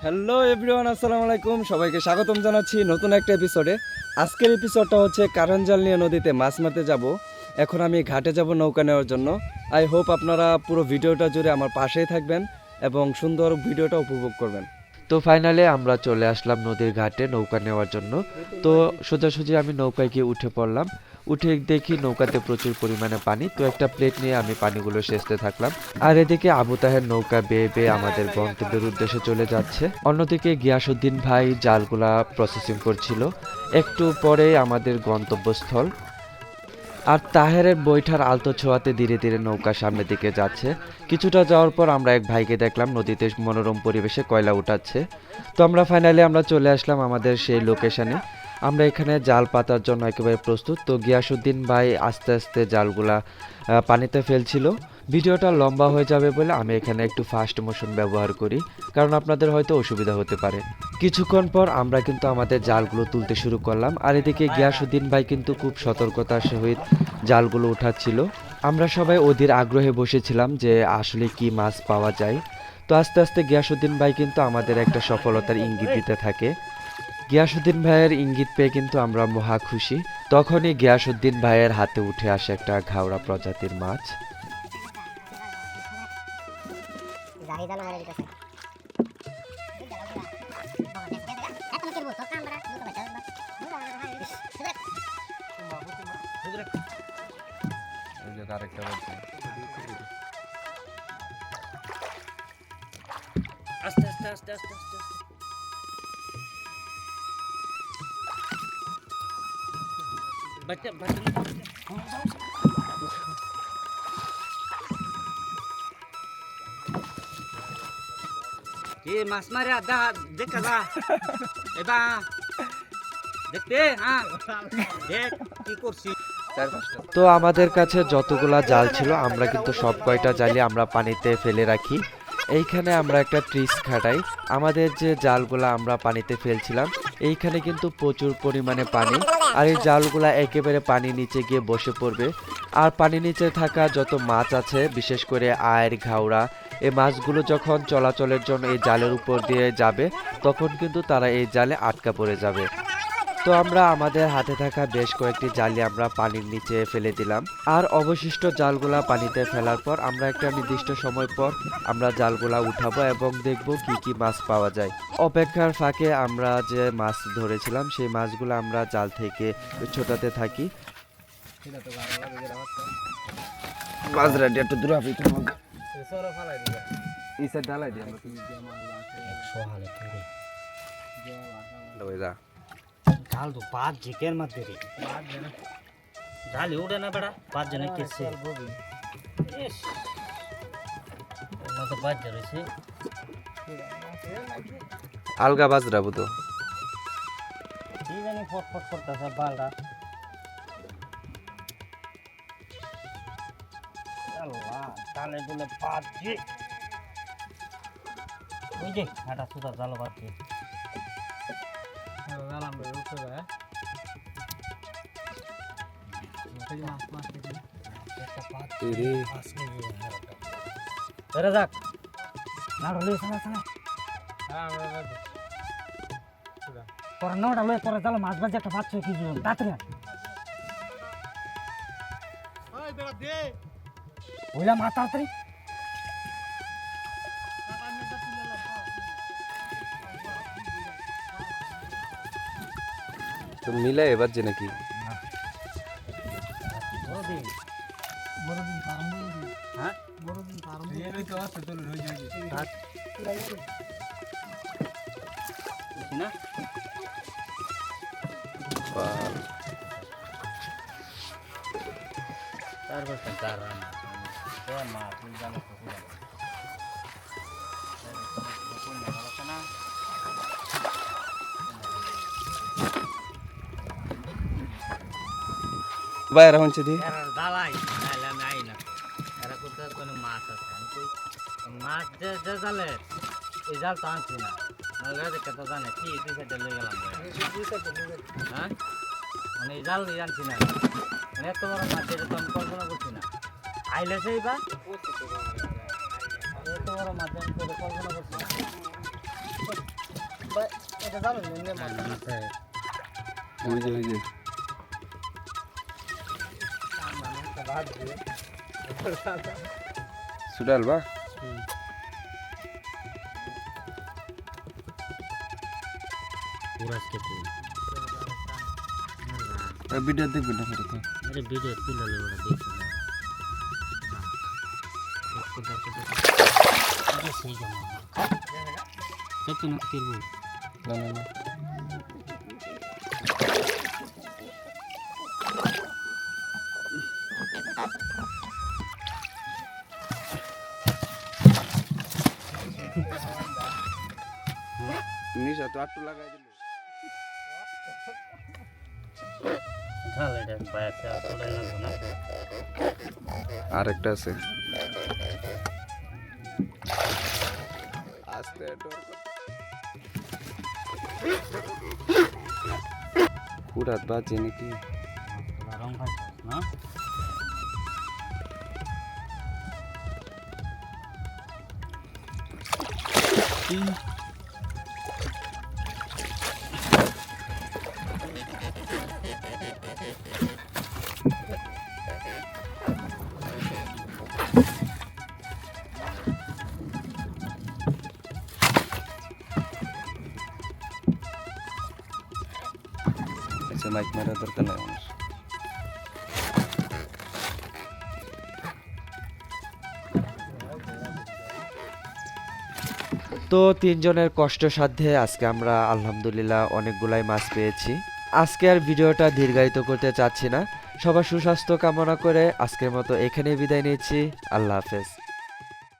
Hello everyone, আসসালামু আলাইকুম। সবাইকে স্বাগতম জানাচ্ছি নতুন একটা এপিসোডে। আজকের এপিসোডটা হচ্ছে কারঞ্জাল নিয়ে নদীতে মাছ মারতে যাব। এখন আমি ঘাটে যাব নৌকা নেওয়ার জন্য। আই হোপ আপনারা পুরো ভিডিওটা জুড়ে আমার পাশেই থাকবেন এবং সুন্দর ভিডিওটা উপভোগ করবেন। তো ফাইনালি আমরা চলে আসলাম নদীর ঘাটে নৌকা নেওয়ার জন্য। তো সোজাসুজি আমি নৌকায় গিয়ে উঠে পড়লাম। উঠে দেখি নৌকাতে প্রচুর পরিমাণে পানি। তো একটা প্লেট নিয়ে আমি পানিগুলো সেচতে থাকলাম। আর এদিকে আবু তাহের নৌকা বেয়ে বেয়ে আমাদের গন্তব্যের উদ্দেশ্যে চলে যাচ্ছে। অন্যদিকে গিয়াসউদ্দিন ভাই জালগুলা প্রসেসিং করছিল। একটু পরেই আমাদের গন্তব্যস্থল। আর তাহেরের বৈঠার আলতো ছোঁয়াতে ধীরে ধীরে নৌকা সামনের দিকে যাচ্ছে। কিছুটা যাওয়ার পর আমরা এক ভাইকে দেখলাম নদীতে মনোরম পরিবেশে কয়লা উঠাচ্ছে। তো আমরা ফাইনালি চলে আসলাম আমাদের সেই লোকেশনে। আমরা এখানে জাল পাতার জন্য একেবারে প্রস্তুত। তো গিয়াসউদ্দিন ভাই আস্তে আস্তে জালগুলা পানিতে ফেলছিল। ভিডিওটা লম্বা হয়ে যাবে বলে আমি এখানে একটু ফাস্ট মোশন ব্যবহার করি, কারণ আপনাদের হয়তো অসুবিধা হতে পারে। কিছুক্ষণ পর আমরা কিন্তু আমাদের জালগুলো তুলতে শুরু করলাম। আর এদিকে গিয়াসউদ্দিন ভাই কিন্তু খুব সতর্কতার সহিত জালগুলো উঠাচ্ছিল। আমরা সবাই অধীর আগ্রহে বসেছিলাম যে আসলে কি মাছ পাওয়া যায়। তো আস্তে আস্তে গিয়াসউদ্দিন ভাই কিন্তু আমাদের একটা সফলতার ইঙ্গিত দিতে থাকে। গিয়াসউদ্দিন ভাইয়ের ইঙ্গিত পেয়ে কিন্তু আমরা মহা খুশি। তখনই গিয়াসউদ্দিন ভাইয়ের হাতে উঠে আসে একটা ঘাওড়া প্রজাতির মাছ। আস্তে আস্তে আস্তে আস্তে আস্তে বাচ্চা বাচ্চা এ মাছ মারে আদা দেখা যা এবা দেখতে হ্যাঁ দেখ কি করছি। তো আমাদের কাছে যতগুলা জাল ছিল আমরা কিন্তু সব কয়টা জালই আমরা পানিতে ফেলে রাখি। এইখানে আমরা একটা ট্রিক্স খাটাই। আমাদের যে জালগুলা আমরা পানিতে ফেলছিলাম এইখানে কিন্তু প্রচুর পরিমাণে পানি, আর এই জালগুলা একেবারে পানি নিচে গিয়ে বসে পড়বে। আর পানি নিচে থাকা যত মাছ আছে, বিশেষ করে আয়ের ঘাওড়া, এই মাছগুলো যখন চলাচলের জন্য এই জালের উপর দিয়ে যাবে তখন কিন্তু তারা এই জালে আটকা পড়ে যাবে। তো আমরা আমাদের হাতে থাকা বেশ কয়েকটি জালি আমরা পানির নিচে ফেলে দিলাম। আর অবশিষ্ট জালগুলা পানিতে ফেলার পর আমরা একটা নির্দিষ্ট সময় পর আমরা জালগুলা উঠাবো এবং দেখব কি কি মাছ পাওয়া যায়। অপেক্ষার ফাঁকে আমরা যে মাছ ধরেছিলাম সেই মাছগুলো আমরা জাল থেকে ছোটাতে থাকি। বাজরাটি একটু দূরে হবে তোমাকে এই সাইড ডালাই দিই আমরা 100 হালে পুরো যা জাল তো 5 জিকের মধ্যে রে জাল উড়ে না বেটা 5 জনে কেছে ইস তো 5 জন রয়েছে আলগা বাজরা বুতো কি জানি ফটফট করতেছে বালটা। আল্লাহ জালে বলে 5 জি ওই যে হাটা সুতা জাল বাড়ছে যাক না ঢলে শোনা শোনা তোরা নটা লয়ে তোরা জাল মাছ বাজে একটা পাচ্ছ কি জীবন তাড়াতাড়ি ওইলা মাছ তাড়াতাড়ি তো মিলে এবার যে নাকি বাইরে হচ্ছে দি দালাই নাইলে আমি আই না এরা কোথায় কোনো মাছ আছে আমি কই মাছ যে জালে এই জাল তো আনছি না নাহলে দেখে তো জানে কি দুই সাইডে লই গেলাম হ্যাঁ মানে এই জাল নিয়ে আনছি না মানে এত বড় মাছ এটা তো আমি কল্পনা করছি না আইলে সেই বা এত বড় মাছ আমি করে কল্পনা করছি ভাই এটা জানো না মাছ ওই যে সুডাল বা পুরাজকে তুই ভিডিও দেখবেন না ফেরত আরে ভিডিও তুলে ওরা দেখি না এটা সেই জমা কত না করব না নিশা তো আটটু লাগাই দিল তাহলে এটা বাইরে তোলে না আরেকটা আছে আস্তে পুরাত বাজে নাকি রং খাইছ না আচ্ছা মাইক মারা দরকার নাই আমার তো তিনজনের কষ্ট সাধ্যে আজকে আমরা আলহামদুলিল্লাহ অনেকগুলাই মাছ পেয়েছি। আজকে আর ভিডিওটা দীর্ঘায়িত করতে চাচ্ছি না, সবার সুস্বাস্থ্য কামনা করে আজকের মতো এখানেই বিদায় নিচ্ছি। আল্লাহ হাফেজ।